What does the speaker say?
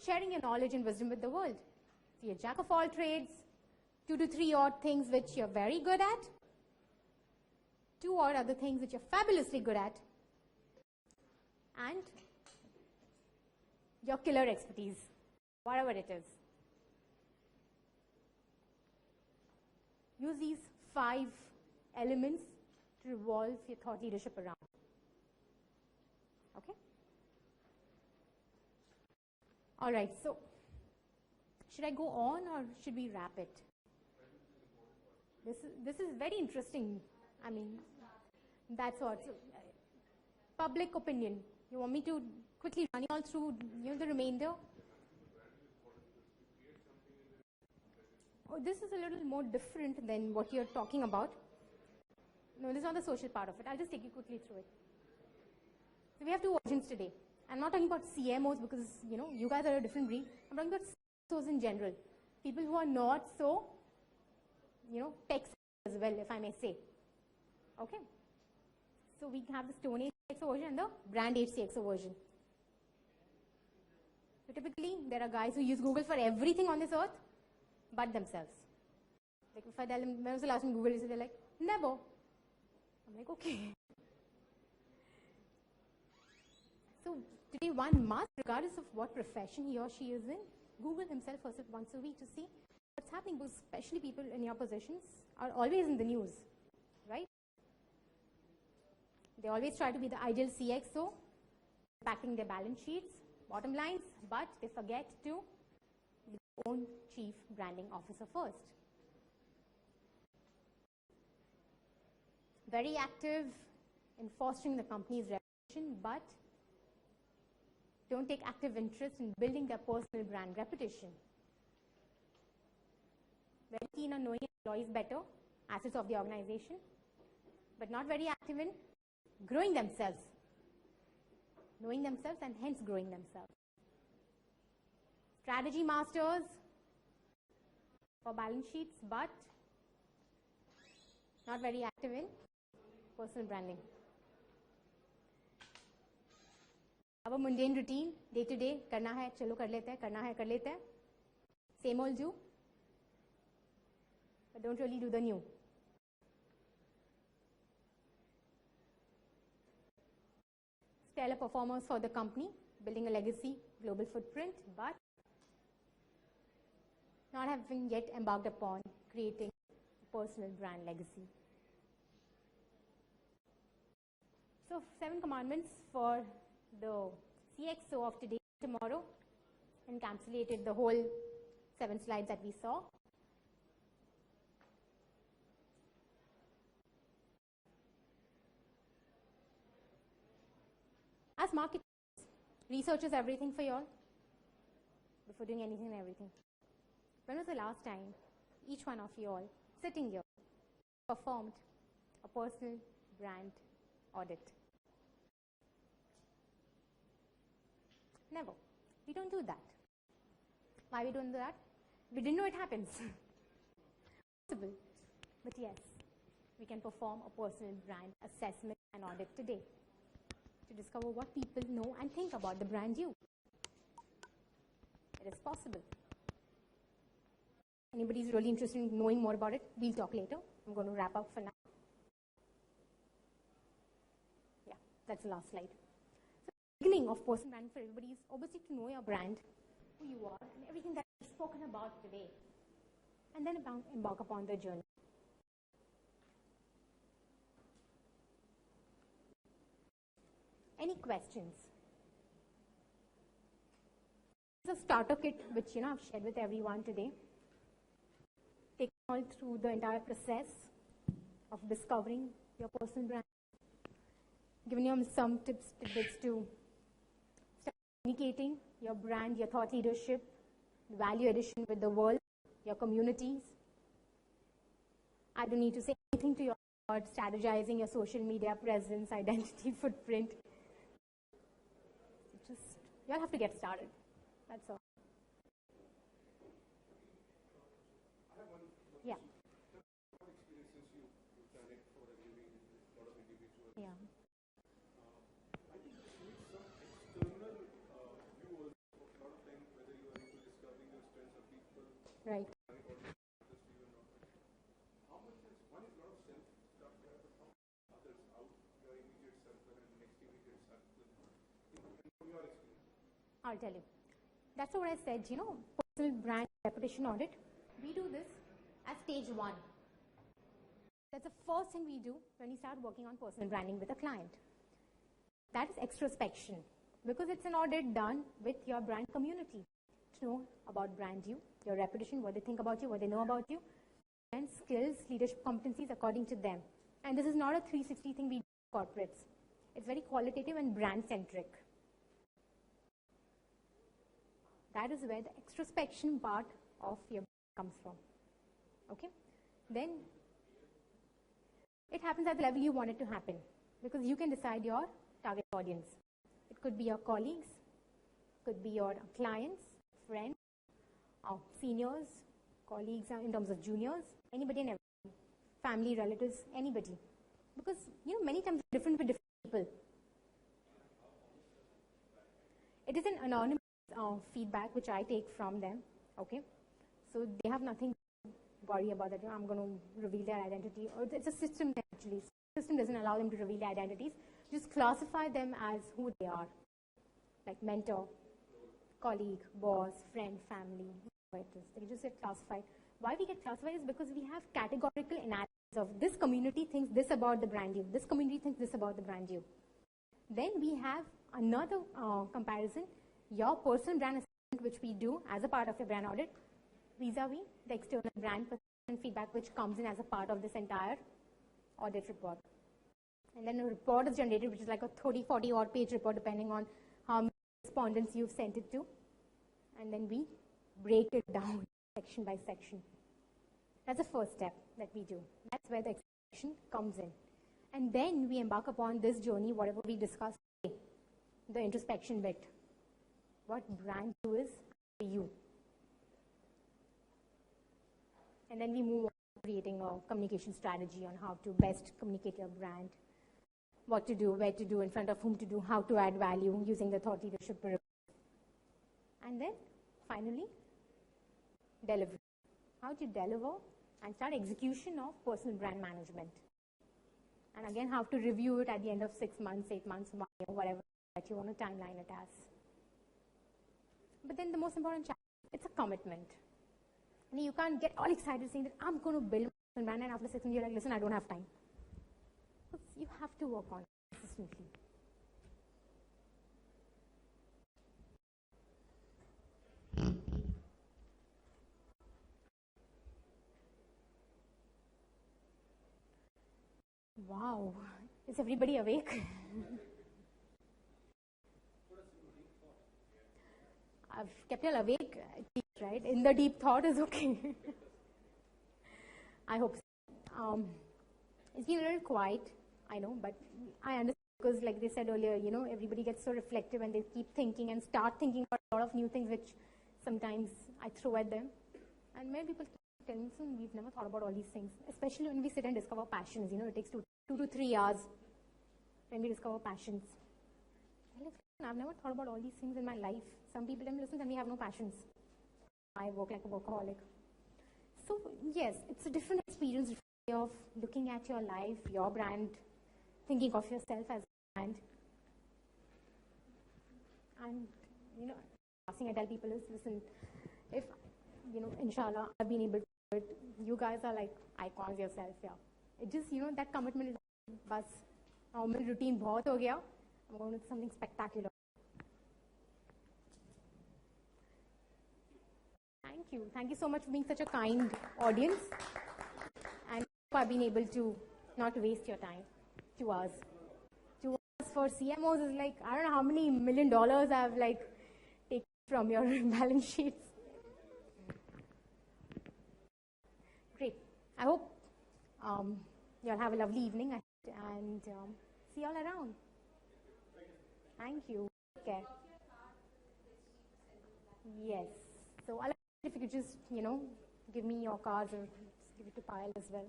sharing your knowledge and wisdom with the world. So you're jack of all trades, 2 to 3 odd things which you're very good at, 2 or other things which you're fabulously good at, and your killer expertise, whatever it is. Use these 5 elements to revolve your thought leadership around. Okay? All right, so should I go on or should we wrap it? This is very interesting. I mean, that's what. So, public opinion. You want me to quickly run you all through the remainder? Oh, this is a little more different than what you're talking about. No, this is not the social part of it. I'll just take you quickly through it. So we have 2 versions today. I'm not talking about CMOs because, you guys are a different breed. I'm talking about CMOs in general. People who are not so, tech as well, if I may say. Okay? So we have the Stone Age CXO version and the Brand Age CXO version. So typically, there are guys who use Google for everything on this earth, but themselves. Like if I tell them, when was the last time Google used, they're like, never. I'm like, okay. So today one must, regardless of what profession he or she is in, Google himself or herself once a week to see what's happening, because especially people in your positions are always in the news, right? They always try to be the ideal CXO, impacting their balance sheets, bottom lines, but they forget to be their own chief branding officer first. Very active in fostering the company's reputation, but don't take active interest in building their personal brand reputation. Very keen on knowing employees better, assets of the organization, but not very active in growing themselves, knowing themselves and hence growing themselves. Strategy masters for balance sheets, but not very active in personal branding. Our mundane routine, day to day, करना है, चलो कर लेते हैं, करना है, कर लेते हैं. Same old do, but don't really do the new. Stellar performers for the company, building a legacy, global footprint, but not having yet embarked upon creating a personal brand legacy. So 7 commandments for the CXO of today, tomorrow, encapsulated the whole 7 slides that we saw. As marketers, research is everything for you all before doing anything and everything. When was the last time each one of you all sitting here performed a personal brand audit? Never. We don't do that. Why we don't do that? We didn't know it happens. Possible. But yes, we can perform a personal brand assessment and audit today to discover what people know and think about the brand you. It is possible. Anybody is really interested in knowing more about it, we'll talk later. I'm going to wrap up for now. Yeah, that's the last slide. Beginning of personal branding for everybody is obviously to know your brand, who you are, and everything that we've spoken about today, and then embark upon the journey. Any questions? It's a starter kit which I've shared with everyone today. Take all through the entire process of discovering your personal brand, giving you some tips, tidbits to communicating your brand, your thought leadership, value addition with the world, your communities. I don't need to say anything to you about strategizing your social media presence, identity, footprint. You all have to get started. That's all. Yeah. Yeah. I think it needs some external view also. A lot of time, whether Right. I'll tell you. That's what I said, personal brand reputation audit. We do this as stage 1. That's the first thing we do when we start working on personal branding with a client. That is extrospection, because it's an audit done with your brand community to know about brand you, your reputation, what they think about you, what they know about you, and skills, leadership competencies according to them. And this is not a 360 thing we do in corporates. It's very qualitative and brand-centric. That is where the extrospection part of your comes from. Okay? Then it happens at the level you want it to happen, because you can decide your target audience. It could be your colleagues, could be your clients, friends, seniors, colleagues in terms of juniors, anybody and everybody, family, relatives, anybody. Because many times it's different with different people. It is an anonymous feedback which I take from them. Okay, so they have nothing to worry about that. I'm going to reveal their identity, or it's a system actually. The system doesn't allow them to reveal their identities. Just classify them as who they are, like mentor, colleague, boss, friend, family, whatever it is. They just get classified. Why we get classified is because we have categorical analysis of this community thinks this about the brand you, this community thinks this about the brand you. Then we have another comparison, your personal brand assessment, which we do as a part of your brand audit, vis-a-vis the external brand perception feedback which comes in as a part of this entire audit report. And then a report is generated, which is like a 30, 40 odd page report depending on how many respondents you've sent it to. And then we break it down section by section. That's the first step that we do. That's where the extraction comes in. And then we embark upon this journey, whatever we discussed today, the introspection bit. What brand you is for you. And then we move on to creating a communication strategy on how to best communicate your brand, what to do, where to do, in front of whom to do, how to add value using the thought leadership pyramid. And then finally, delivery. How to deliver and start execution of personal brand management. And again, how to review it at the end of 6 months, 8 months, 1 year, whatever that you want to timeline it as. But then the most important challenge, it's a commitment. And you can't get all excited saying that I'm going to build a personal brand, and after 6 months you're like, listen, I don't have time. But you have to work on it consistently. Wow, is everybody awake? I've kept you all awake, right? In the deep thought is okay. I hope so. It's been a little quiet, I know, but I understand because like they said earlier, everybody gets so reflective and they keep thinking and start thinking about a lot of new things which sometimes I throw at them. And many people tell me, we've never thought about all these things, especially when we sit and discover passions. It takes 2 to 3 hours when we discover passions. I've never thought about all these things in my life. Some people tell me, listen, and we have no passions. I work like a workaholic. So yes, it's a different experience of looking at your life, your brand, thinking of yourself as a brand. And, last thing I tell people is, listen, if, inshallah, I've been able to do it, you guys are like icons yourself, yeah. It just, that commitment is, bas, normal routine bahut ho gaya, I'm going to do something spectacular. Thank you. Thank you so much for being such a kind audience. And I've been able to not waste your time. 2 hours. 2 hours for CMOs is like, I don't know how many $1 million I've taken from your balance sheets. Great. I hope you'll have a lovely evening and see you all around. Thank you. Take care. Yes. So if you could just, give me your cards or just give it to Payal as well.